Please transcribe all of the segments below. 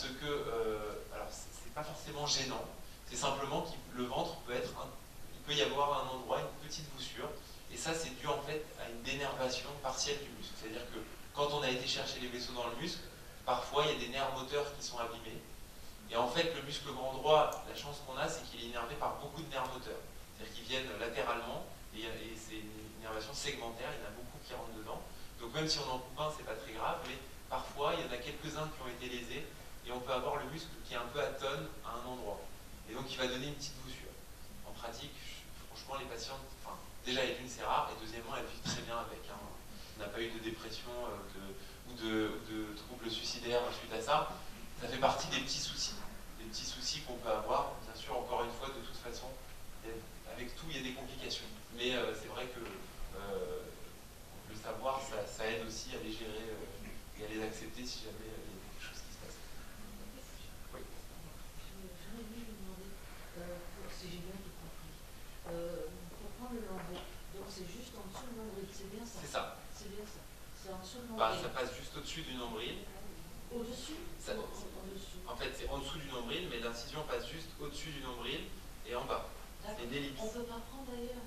que, alors c'est pas forcément gênant, c'est simplement que le ventre peut être, il peut y avoir à un endroit une petite voussure, et ça c'est dû en fait à une dénervation partielle du muscle. C'est-à-dire que quand on a été chercher les vaisseaux dans le muscle, parfois il y a des nerfs moteurs qui sont abîmés, et en fait le muscle grand droit, la chance qu'on a, c'est qu'il est innervé par beaucoup de nerfs moteurs, c'est-à-dire qu'ils viennent latéralement, et c'est une innervation segmentaire, il y en a beaucoup qui rentrent dedans, donc même si on en coupe un, c'est pas très grave, mais parfois il y en a quelques-uns qui ont été lésés, et on peut avoir le muscle qui est un peu atone à un endroit. Et donc il va donner une petite voussure. En pratique, franchement, les patientes, enfin, déjà, d'une, c'est rare, et deuxièmement, elles vivent très bien avec. Hein. On n'a pas eu de dépression ou de troubles suicidaires suite à ça. Ça fait partie des petits soucis. Des petits soucis qu'on peut avoir. Bien sûr, encore une fois, de toute façon, avec tout, il y a des complications. Mais c'est vrai que le savoir, ça aide aussi à les gérer et à les accepter si jamais il y a quelque chose qui se passe. Oui. J'aurais voulu vous demander, si j'ai bien tout compris, pour prendre le lambeau, donc c'est juste en dessous du nombril, c'est bien ça? C'est ça. C'est bien ça. C'est en dessous du nombril. Bah, ça passe juste au-dessus du nombril. Au-dessus? Au-dessus. En fait, c'est en dessous du nombril, mais l'incision passe juste au-dessus du nombril et en bas. C'est une ellipse. On ne peut pas prendre ailleurs?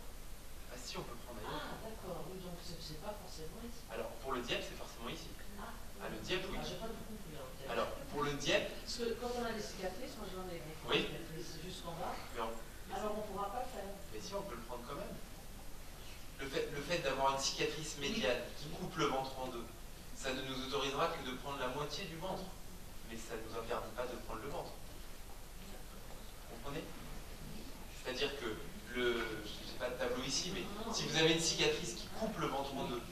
Ah si, on peut prendre ailleurs. Ah, d'accord. Oui, donc c'est pas forcément ici. Alors, pour le diep, c'est forcément ici. Ah, le diep, oui. J'ai pas tout compris. Alors, pour le diep... Parce que quand on a des cicatrices, moi j'en ai oui. Jusqu'en bas. Mais alors on ne pourra pas le faire. Mais si, on peut le prendre quand même. Le fait d'avoir une cicatrice médiane qui coupe le ventre en deux, ça ne nous autorisera que de prendre la moitié du ventre. Mais ça ne nous interdit pas de prendre le ventre. Vous comprenez? C'est-à-dire que, je n'ai pas de tableau ici, mais si vous avez une cicatrice qui coupe le ventre en deux,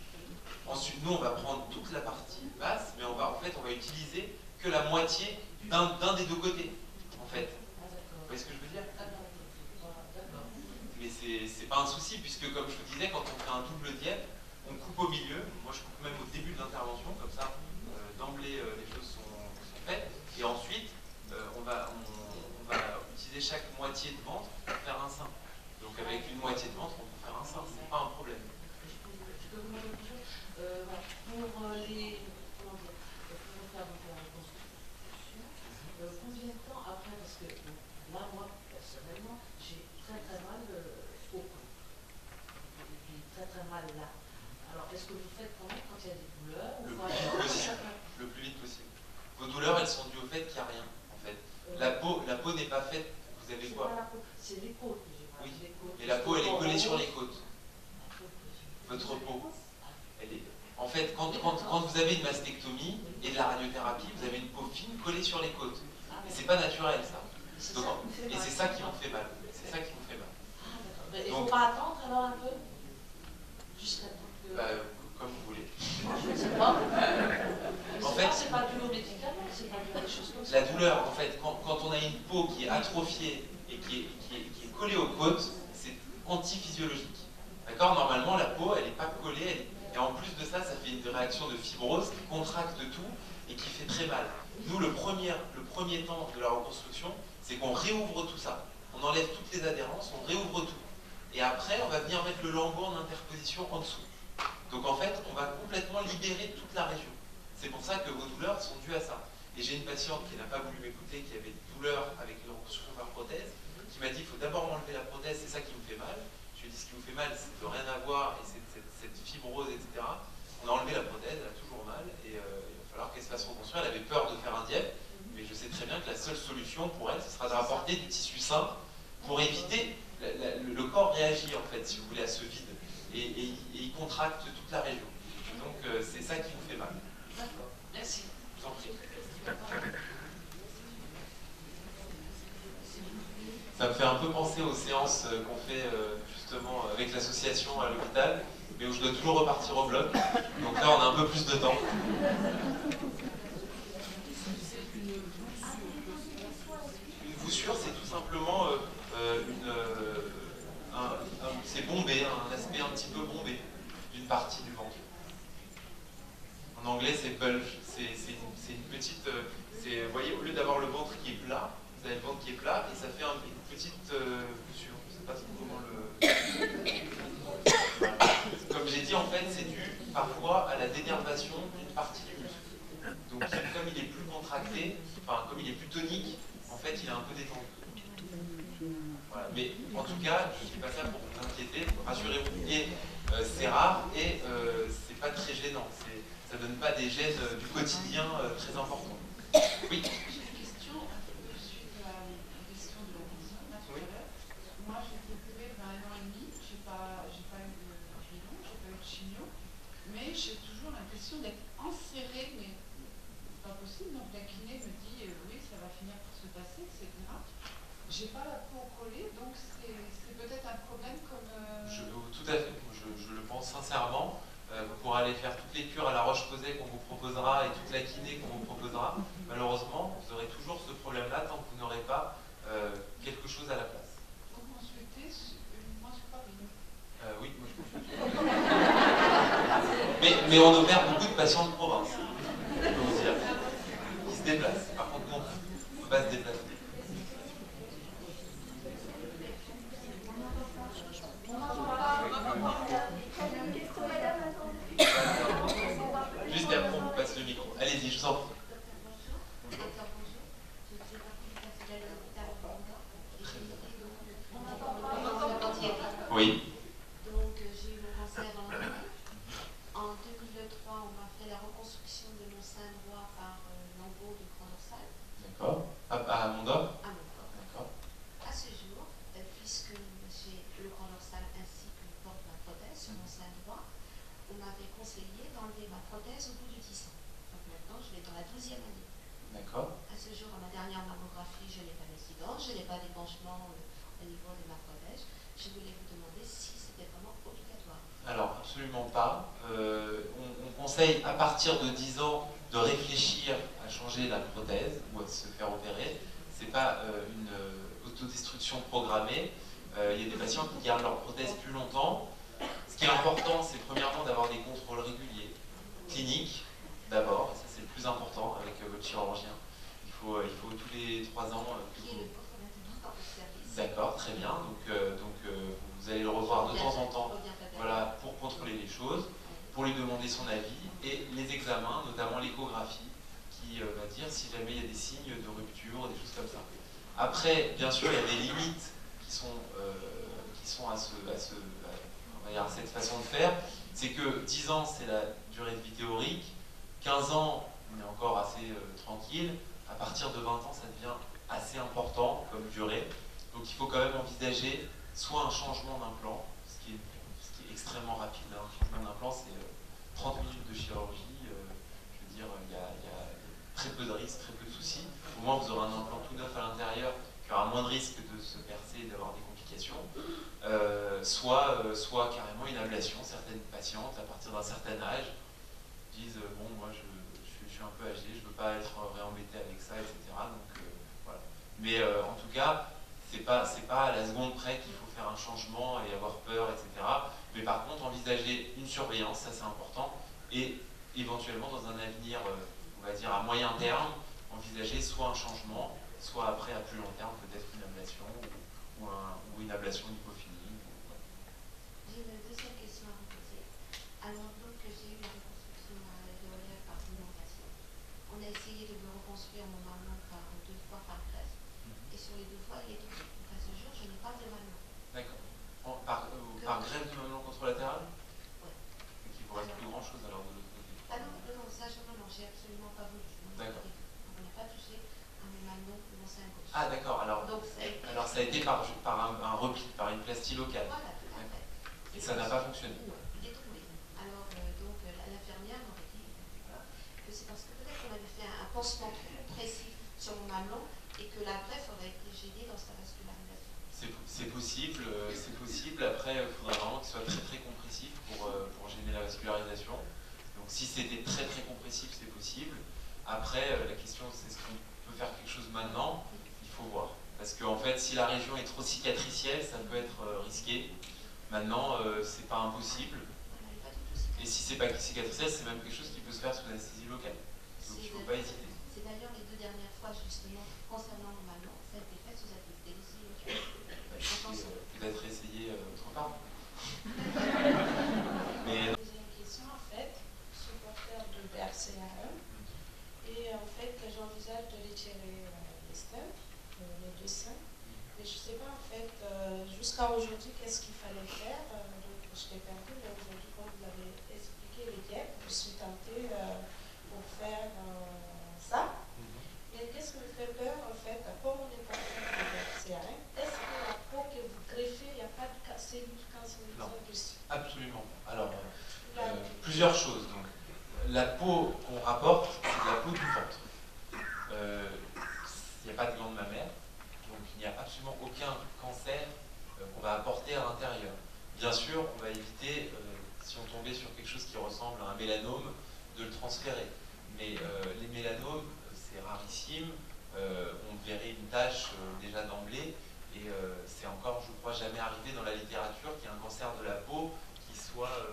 ensuite nous on va prendre toute la partie basse, mais en fait on va utiliser que la moitié d'un des deux côtés, en fait. Vous voyez ce que je veux dire? Mais c'est pas un souci, puisque comme je vous disais, quand on fait un double diep, on coupe au milieu. Moi je coupe même au début de l'intervention, comme ça d'emblée les choses sont faites. Et ensuite, on va utiliser chaque moitié de ventre pour faire un sein. Donc avec une moitié de ventre, on peut faire un sein, c'est pas un problème. Je peux vous demander quelque chose? Pour les... Comment dire? Pour faire la reconstruction, combien de temps après? Parce que là, moi, personnellement, j'ai très très mal au cou. J'ai très très mal là. Alors, est-ce que vous faites quand même quand il y a des douleurs? Le plus vite possible. Vos douleurs, elles sont dues au fait qu'il n'y a rien, en fait. La peau n'est pas faite. Vous avez quoi? C'est les côtes que j'ai mal. Oui, mais la peau, elle est collée sur les côtes. Votre peau, elle est... En fait, quand vous avez une mastectomie et de la radiothérapie, vous avez une peau fine collée sur les côtes. Et c'est pas naturel, ça. Donc, et c'est ça qui vous fait mal. C'est ça qui vous fait mal. Ah, il ne faut pas attendre alors un peu? Jusqu'à temps que... comme vous voulez. Je ne sais pas. En fait, c'est pas dû aux médicaments, c'est pas dû à des choses comme ça. La douleur, en fait, quand on a une peau qui est atrophiée et qui est collée aux côtes, c'est antiphysiologique. D'accord? Normalement, la peau, elle n'est pas collée, et en plus de ça, ça fait une réaction de fibrose qui contracte tout et qui fait très mal. Nous, le premier temps de la reconstruction, c'est qu'on réouvre tout ça. On enlève toutes les adhérences, on réouvre tout. Et après, on va venir mettre le lambeau en interposition en dessous. Donc en fait, on va complètement libérer toute la région. C'est pour ça que vos douleurs sont dues à ça. Et j'ai une patiente qui n'a pas voulu m'écouter, qui avait des douleurs avec une reconstruction par prothèse, qui m'a dit il faut d'abord m'enlever la prothèse, c'est ça qui me fait mal. Je lui ai dit ce qui vous fait mal, c'est de rien avoir, et c'est cette fibrose, etc. On a enlevé la prothèse, elle a toujours mal, et il va falloir qu'elle se fasse reconstruire. Elle avait peur de faire un diep, mais je sais très bien que la seule solution pour elle, ce sera de rapporter du tissu sain pour éviter, le corps réagit en fait, si vous voulez, à ce vide, et il contracte toute la région. Donc c'est ça qui vous fait mal. D'accord, merci. Je vous en prie. Ça me fait un peu penser aux séances qu'on fait justement avec l'association à l'hôpital, mais où je dois toujours repartir au bloc. Donc là, on a un peu plus de temps. Une voussure, c'est tout simplement c'est bombé, un aspect un petit peu bombé d'une partie du ventre. En anglais, c'est bulge. C'est une petite... vous voyez, au lieu d'avoir le ventre qui est plat, vous avez le ventre qui est plat et ça fait une petite voussure. Je ne sais pas comment le... Voilà. Comme j'ai dit, en fait, c'est dû parfois à la dénervation d'une partie du muscle. Donc comme il est plus contracté, enfin comme il est plus tonique, en fait il est un peu détendu. Voilà. Mais en tout cas, je ne dis pas ça pour vous inquiéter, rassurez-vous. Et c'est rare et c'est pas très gênant. Ça ne donne pas des gènes du quotidien très importants. Oui. J'ai une question un peu suite à la question de la vision là tout à l'heure. Moi j'ai été opérée il y a 1 an et demi, j'ai pas eu de guéridon, j'ai pas eu de chimio, mais j'ai toujours l'impression d'être enserrée, mais c'est pas possible. Donc la kiné me dit oui ça va finir par se passer, etc. J'ai pas la peau collée, donc c'est peut-être un problème comme. Tout à fait, je le pense sincèrement. Pour aller faire toutes les cures à la Roche-Posay qu'on vous proposera et toute la kiné qu'on vous proposera, malheureusement, vous aurez toujours ce problème-là tant que vous n'aurez pas quelque chose à la place. Vous consultez une mascarine. Oui, moi je consulte. Mais on opère beaucoup de patients de province, je peux vous dire, qui se déplacent. Par contre, non, on ne peut pas se déplacer. Juste après, on vous passe le micro. Allez-y, je vous en prie. Oui. Donc j'ai eu mon cancer en 2003, on m'a fait la reconstruction de mon sein droit par l'embout du grand dorsal. D'accord. À Mondor. À mon corps. D'accord. À ce jour, puisque j'ai le grand dorsal ainsi que porte ma prothèse sur mon sein droit, on m'avait conseillé d'enlever ma prothèse au bout de 10 ans. Donc maintenant, je vais dans la 12e année. D'accord. À ce jour, à ma dernière mammographie, je n'ai pas d'incidence, je n'ai pas d'épanchement au niveau de ma prothèse. Je voulais vous demander si c'était vraiment obligatoire. Alors, absolument pas. On conseille à partir de 10 ans de réfléchir à changer la prothèse ou à se faire opérer. Ce n'est pas une autodestruction programmée. Il y a des patients qui gardent leur prothèse plus longtemps. Ce qui est important, c'est premièrement d'avoir des contrôles réguliers, cliniques d'abord, ça c'est le plus important avec votre chirurgien. Il faut tous les 3 ans. Qui est le coffre maintenant dans le service. D'accord, très bien. Donc vous allez le revoir de temps en temps, voilà, pour contrôler les choses, pour lui demander son avis et les examens, notamment l'échographie, qui va dire si jamais il y a des signes de rupture, des choses comme ça. Après, bien sûr, il y a des limites qui sont à cette façon de faire. C'est que 10 ans, c'est la durée de vie théorique, 15 ans, on est encore assez tranquille, à partir de 20 ans, ça devient assez important comme durée. Donc il faut quand même envisager soit un changement d'implant, ce qui est extrêmement rapide. Un changement d'implant, c'est 30 minutes de chirurgie. Je veux dire, il y a très peu de risques, très peu de soucis. Au moins, vous aurez un implant tout neuf à l'intérieur qui aura moins de risques de se percer et d'avoir des complications. Soit carrément une ablation. Certaines patientes, à partir d'un certain âge, disent bon, moi je suis un peu âgé, je ne veux pas être réembêté avec ça, etc. Donc voilà. Mais en tout cas, c'est pas à la seconde près qu'il faut faire un changement et avoir peur, etc. Mais par contre, envisager une surveillance, ça c'est important, et éventuellement dans un avenir, on va dire à moyen terme, envisager soit un changement, soit après à plus long terme peut-être une ablation ou une ablation d'hypophilie. J'ai une deuxième question à vous poser. Alors donc j'ai eu la reconstruction alvéolaire par augmentation. On a essayé de me reconstruire mon mamelon par 2 fois par greffe, et sur les 2 fois il est tombé. Donc à ce jour, je n'ai pas de mamelon. D'accord. Par greffe du mamelon contralatéral? Oui. Donc il ne vous reste plus grand chose alors de l'autre côté. Ah non, ça non, j'ai absolument pas voulu. D'accord. On n'a pas touché à mon mamelon de mon sein gauche. Ah d'accord, alors ça a été par un repli, par une plastie locale. Voilà, tout à fait. Et ça n'a pas fonctionné. Il est tombé. Alors donc l'infirmière m'aurait dit que c'est parce que peut-être qu'on avait fait un pansement trop précis sur mon mamelon et que la greffe aurait été gênée dans sa vascularisation. C'est possible. Après, il faudra vraiment qu'il soit très très compressif pour gêner la vascularisation. Donc si c'était très très compressif, c'est possible. Après, la question c'est est-ce qu'on peut faire quelque chose maintenant? Il faut voir. Parce qu'en fait, si la région est trop cicatricielle, ça peut être risqué. Maintenant, c'est pas impossible. Et si c'est pas cicatriciel, c'est même quelque chose qui peut se faire sous anesthésie locale. Donc il ne faut pas hésiter. C'est d'ailleurs les 2 dernières fois justement concernant mon mamelon, ça a été fait sous anesthésie locale. Peut-être essayer autre part. Mais... J'ai une question en fait, supporter de BRCAE, et fait les stents, les 2 seins. Mais je ne sais pas en fait, jusqu'à aujourd'hui, qu'est-ce qu'il fallait faire. Donc je t'ai perdu, mais aujourd'hui, comme vous l'avez expliqué, les diètes, je suis tentée pour faire ça. Mais qu'est-ce qui me fait peur en fait, comme on n'est pas fait de césarienne, est-ce que la peau que vous greffez, il n'y a pas de cellules cancérigènes dessus? Absolument. Alors, plusieurs choses. Donc, la peau qu'on rapporte, c'est de la peau du ventre. Il n'y a pas de glande mammaire, donc il n'y a absolument aucun cancer qu'on va apporter à l'intérieur. Bien sûr, on va éviter, si on tombait sur quelque chose qui ressemble à un mélanome, de le transférer. Mais les mélanomes, c'est rarissime. On verrait une tache déjà d'emblée. Et c'est encore, je crois, jamais arrivé dans la littérature qu'il y ait un cancer de la peau qui soit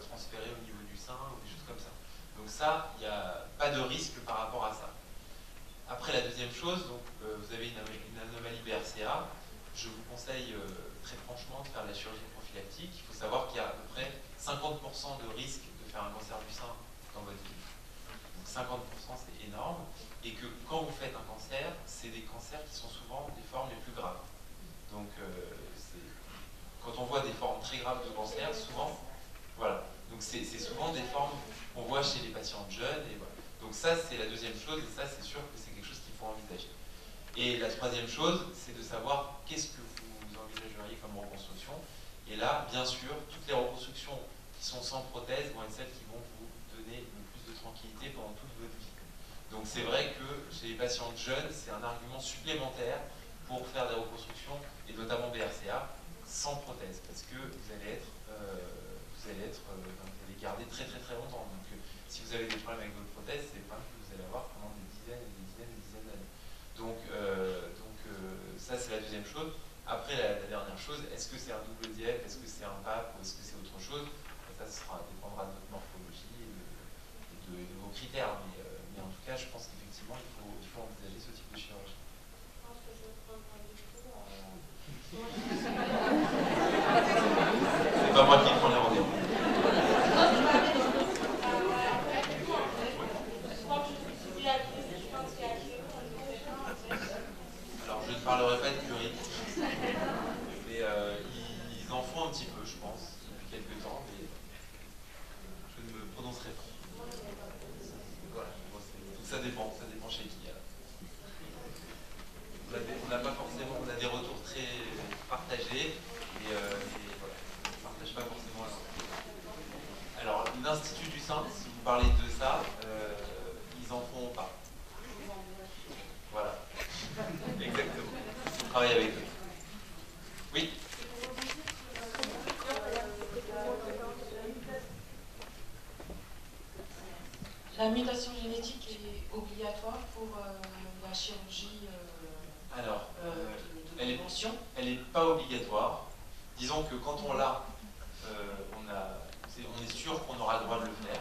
transféré au niveau du sein ou des choses comme ça. Donc ça, il n'y a pas de risque par rapport à ça. Après, la deuxième chose, donc, vous avez une anomalie BRCA. Je vous conseille très franchement de faire la chirurgie prophylactique. Il faut savoir qu'il y a à peu près 50% de risque de faire un cancer du sein dans votre vie. Donc 50%, c'est énorme. Et que quand vous faites un cancer, c'est des cancers qui sont souvent des formes les plus graves. Donc, quand on voit des formes très graves de cancer, souvent, voilà. Donc c'est souvent des formes qu'on voit chez les patients jeunes. Et voilà. Donc ça, c'est la deuxième chose, et ça, c'est sûr que c'est quelque chose qu'il faut envisager. Et la troisième chose, c'est de savoir qu'est-ce que vous envisageriez comme reconstruction. Et là, bien sûr, toutes les reconstructions qui sont sans prothèse vont être celles qui vont vous donner le plus de tranquillité pendant toute votre vie. Donc c'est vrai que chez les patients jeunes, c'est un argument supplémentaire pour faire des reconstructions, et notamment BRCA, sans prothèse, parce que vous allez garder très très très longtemps. Donc si vous avez des problèmes avec votre prothèse, c'est des problèmes que vous allez avoir pendant des dizaines et des dizaines et des dizaines d'années. Donc ça, c'est la deuxième chose. Après, la dernière chose, est-ce que c'est un double diète, est-ce que c'est un PAP, ou est-ce que c'est autre chose? Ça dépendra de votre morphologie et de vos critères. Mais en tout cas, je pense qu'effectivement, il faut envisager ce type de chirurgie. Je pense que je vais prendre rendez-vous. C'est pas moi qui prends les rendez-vous. Alors, je ne parlerai pas de Curie, mais ils en font un petit peu, je pense, depuis quelques temps, mais je ne me prononcerai pas. Voilà. Tout ça dépend chez qui. On n'a pas forcément, on a des retours très partagés, et voilà, on ne partage pas forcément la. Alors, l'Institut du sein, si vous parlez de ça, ils en font pas. Voilà. Exactement. On travaille avec eux. Oui. La mutation génétique est obligatoire pour la chirurgie Alors, de prévention. Elle n'est pas obligatoire. Disons que quand on l'a, on est sûr qu'on aura le droit de le faire.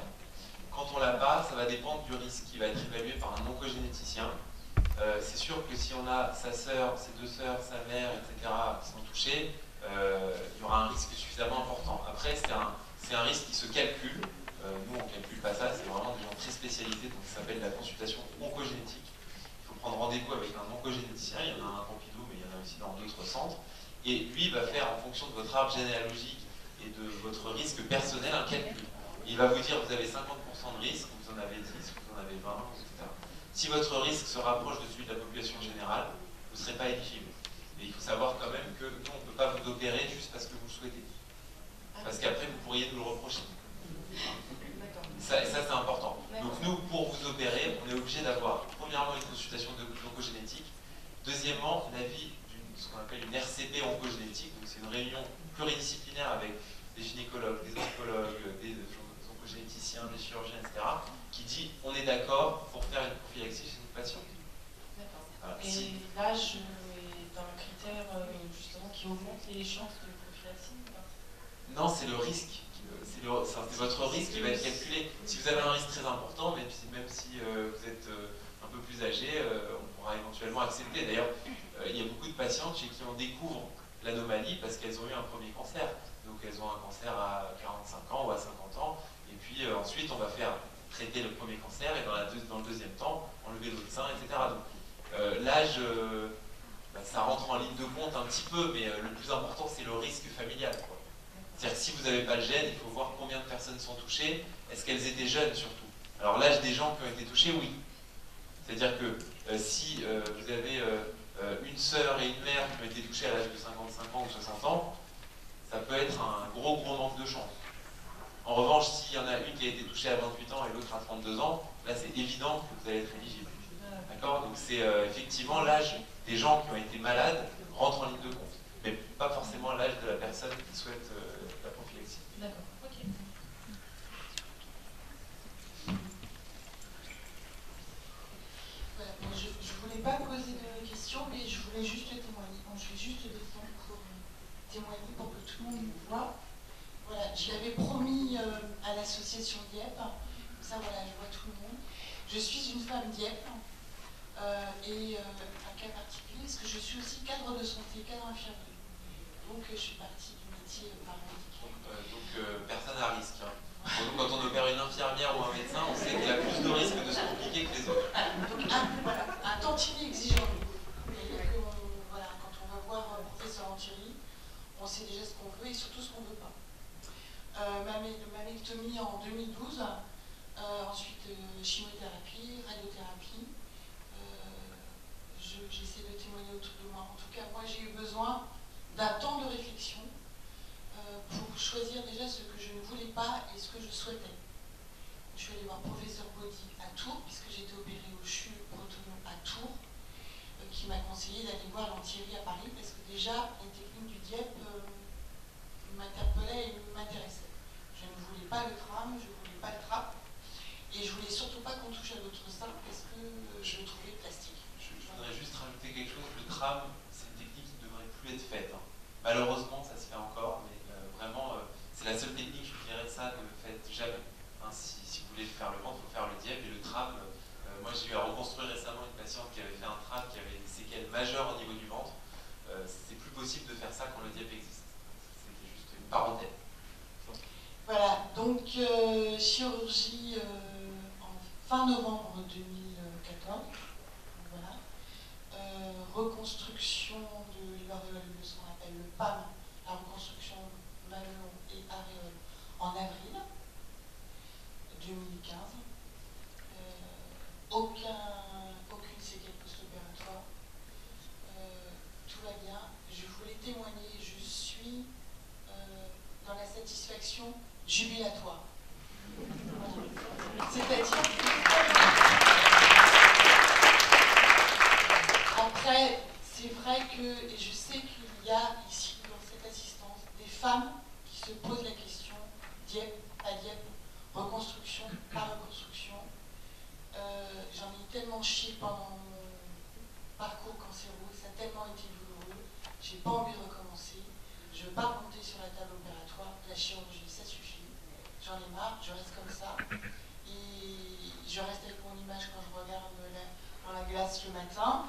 Quand on l'a pas, ça va dépendre du risque qui va être évalué par un oncogénéticien. C'est sûr que si on a sa sœur, ses deux sœurs, sa mère, etc., qui sont touchées, il y aura un risque suffisamment important. Après, c'est un risque qui se calcule. Nous, on ne calcule pas ça, c'est vraiment des gens très spécialisés, donc ça s'appelle la consultation oncogénétique. Il faut prendre rendez-vous avec un oncogénéticien, il y en a un à Pompidou, mais il y en a aussi dans d'autres centres. Et lui va faire, en fonction de votre arbre généalogique et de votre risque personnel, un calcul. Il va vous dire, vous avez 50% de risque, vous en avez 10, vous en avez 20, etc. Si votre risque se rapproche de celui de la population générale, vous ne serez pas éligible. Et il faut savoir quand même que nous, on ne peut pas vous opérer juste parce que vous le souhaitez. Parce qu'après, vous pourriez nous le reprocher. Ça, c'est important. Donc nous, pour vous opérer, on est obligé d'avoir, premièrement, une consultation oncogénétique, deuxièmement, l'avis d'une, ce qu'on appelle une RCP oncogénétique, donc c'est une réunion pluridisciplinaire avec des gynécologues, des oncologues, des oncogénéticiens, des chirurgiens, etc., qui dit on est d'accord pour faire une prophylaxie chez nos patients. D'accord. Voilà. Et l'âge est un critère justement qui augmente les chances de prophylaxie? Non, c'est le risque. C'est votre risque qui va être calculé. Si vous avez un risque très important, même si vous êtes un peu plus âgé, on pourra éventuellement accepter. D'ailleurs, il y a beaucoup de patientes chez qui on découvre l'anomalie parce qu'elles ont eu un premier cancer. Donc elles ont un cancer à 45 ans ou à 50 ans. Et puis ensuite, on va faire traiter le premier cancer et dans le deuxième temps, enlever l'autre sein, etc. Donc l'âge, ça rentre en ligne de compte un petit peu, mais le plus important, c'est le risque familial, quoi. C'est-à-dire que si vous n'avez pas le gène, il faut voir combien de personnes sont touchées, est-ce qu'elles étaient jeunes surtout. Alors l'âge des gens qui ont été touchés, oui. C'est-à-dire que si vous avez une sœur et une mère qui ont été touchées à l'âge de 55 ans ou 60 ans, ça peut être un gros manque de chance. En revanche, s'il y en a une qui a été touchée à 28 ans et l'autre à 32 ans, là c'est évident que vous allez être éligible. D'accord? Donc c'est effectivement l'âge des gens qui ont été malades rentre en ligne de compte, mais pas forcément l'âge de la personne qui souhaite la prophylaxie. D'accord, ok. Voilà, je ne voulais pas poser de questions, mais je voulais juste témoigner. Bon, je vais juste descendre pour témoigner pour que tout le monde me voit. Voilà, je l'avais promis à l'association Dieppe. Comme ça, voilà, je vois tout le monde. Je suis une femme Dieppe et un cas particulier, parce que je suis aussi cadre de santé, cadre infirmier. Donc, je suis partie du métier paramédical. Donc personne à risque. Hein. Nous, quand on opère une infirmière ou un médecin, on sait qu'il a plus de risques de se compliquer que les autres. Donc un tantinet exigeant. C'est-à-dire que voilà, quand on va voir professeur Anthony, on sait déjà ce qu'on veut et surtout ce qu'on ne veut pas. Ma mamectomie en 2012, ensuite chimiothérapie, radiothérapie. J'essaie de témoigner autour de moi. En tout cas, moi j'ai eu besoin d'un temps de réflexion pour choisir déjà ce que je ne voulais pas et ce que je souhaitais. Je suis allée voir professeur Baudy à Tours, puisque j'étais opérée au CHU Bretonneau à Tours, qui m'a conseillé d'aller voir l'Anthierry à Paris, parce que déjà, les techniques du Dieppe m'interpellaient et m'intéressaient. Je ne voulais pas le tram, je ne voulais pas le trap, et je voulais surtout pas qu'on touche à l'autre sein, parce que je le trouvais plastique. Je voudrais juste rajouter quelque chose. Le tram, c'est une technique qui ne devrait plus être faite. Hein. Malheureusement, ça se fait encore, mais vraiment, c'est la seule technique, je vous dirais ça, ne le faites jamais. Hein, si vous voulez faire le ventre, il faut faire le Dieppe et le tram. Moi, j'ai eu à reconstruire récemment une patiente qui avait fait un tram, qui avait des séquelles majeures au niveau du ventre. C'est plus possible de faire ça quand le Dieppe existe. C'était juste une parenthèse. Voilà, donc chirurgie en fin novembre 2014. Voilà. Reconstruction de l'aréole, ce qu'on appelle le PAM, la reconstruction mamelon et aréole en avril 2015. Aucune séquelle post-opératoire. Tout va bien. Je voulais témoigner, je suis dans la satisfaction jubilatoire. Voilà. C'est-à-dire après, c'est vrai que, et je sais qu'il y a ici dans cette assistance des femmes qui se posent la question Dieppe, pas Dieppe, reconstruction, pas reconstruction. J'en ai tellement chié pendant mon parcours cancéreux, ça a tellement été douloureux, j'ai pas envie de recommencer, je ne veux pas remonter sur la table opératoire, la chirurgie, ça suffit, j'en ai marre, je reste comme ça, et je reste avec mon image quand je regarde dans la glace le matin,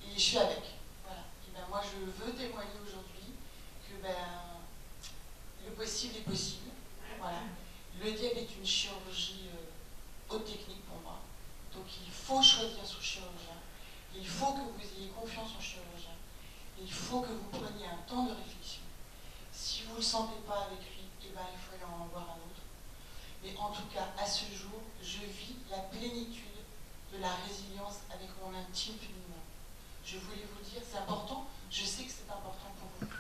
et je suis avec. Voilà. Et ben moi je veux témoigner aujourd'hui que le possible est possible. Voilà. Le Dieppe est une chirurgie haute technique pour moi. Donc il faut choisir son chirurgien. Il faut que vous ayez confiance en chirurgien. Il faut que vous preniez un temps de réflexion. Si vous ne le sentez pas avec lui, eh ben, il faut aller en voir un autre. Mais en tout cas, à ce jour, je vis la plénitude de la résilience avec mon intime féminin. Je voulais vous dire, c'est important, je sais que c'est important pour vous.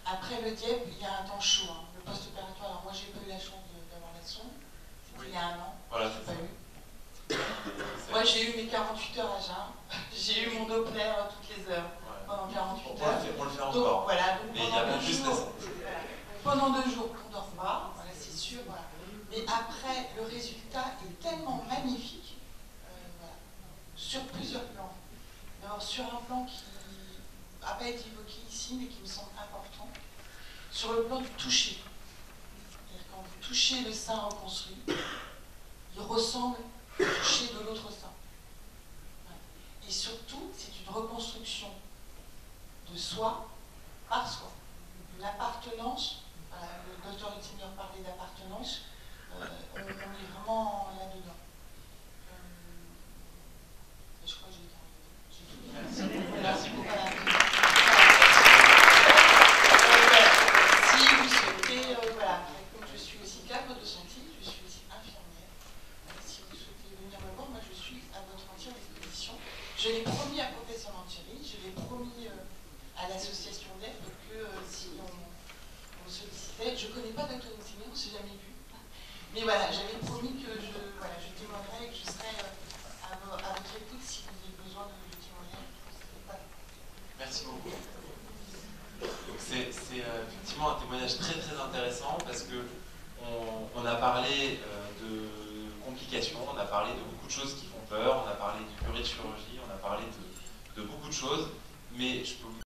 Après le Dieppe, il y a un temps chaud, hein. Le post-opératoire. Alors moi, j'ai pas eu la chance d'avoir la sonde, c'était il y a un an, voilà, je n'ai pas eu. Moi, j'ai eu mes 48 heures à jeun, j'ai eu mon Doppler toutes les heures, pendant 48 heures. On le fait encore. Donc, voilà, donc mais il y a juste pendant 2 jours, on ne dort pas, voilà, c'est sûr. Voilà. Mais après, le résultat est tellement magnifique, voilà, sur plusieurs plans. Alors, sur un plan qui n'a pas été évoqué ici, mais qui me semble important, sur le plan du toucher. C'est-à-dire quand vous touchez le sein reconstruit, il ressemble au toucher de l'autre sein. Voilà. Et surtout, c'est une reconstruction de soi par soi. Une appartenance, voilà, le docteur Luttinger parlait d'appartenance, on est vraiment là-dedans. Je l'ai promis à professeur Mancheri, je l'ai promis à l'association d'EF que si on sollicitait, je ne connais pas d'Antoine Siméon, je n'ai jamais vu. Mais voilà, j'avais promis que je témoignerais et que je serais à votre écoute si vous avez besoin de témoigner. Voilà. Merci beaucoup. C'est effectivement un témoignage très très intéressant parce que on a parlé de complications, on a parlé de beaucoup de choses qui font peur, on a parlé du curé de chirurgie, on a parlé de beaucoup de choses, mais je peux vous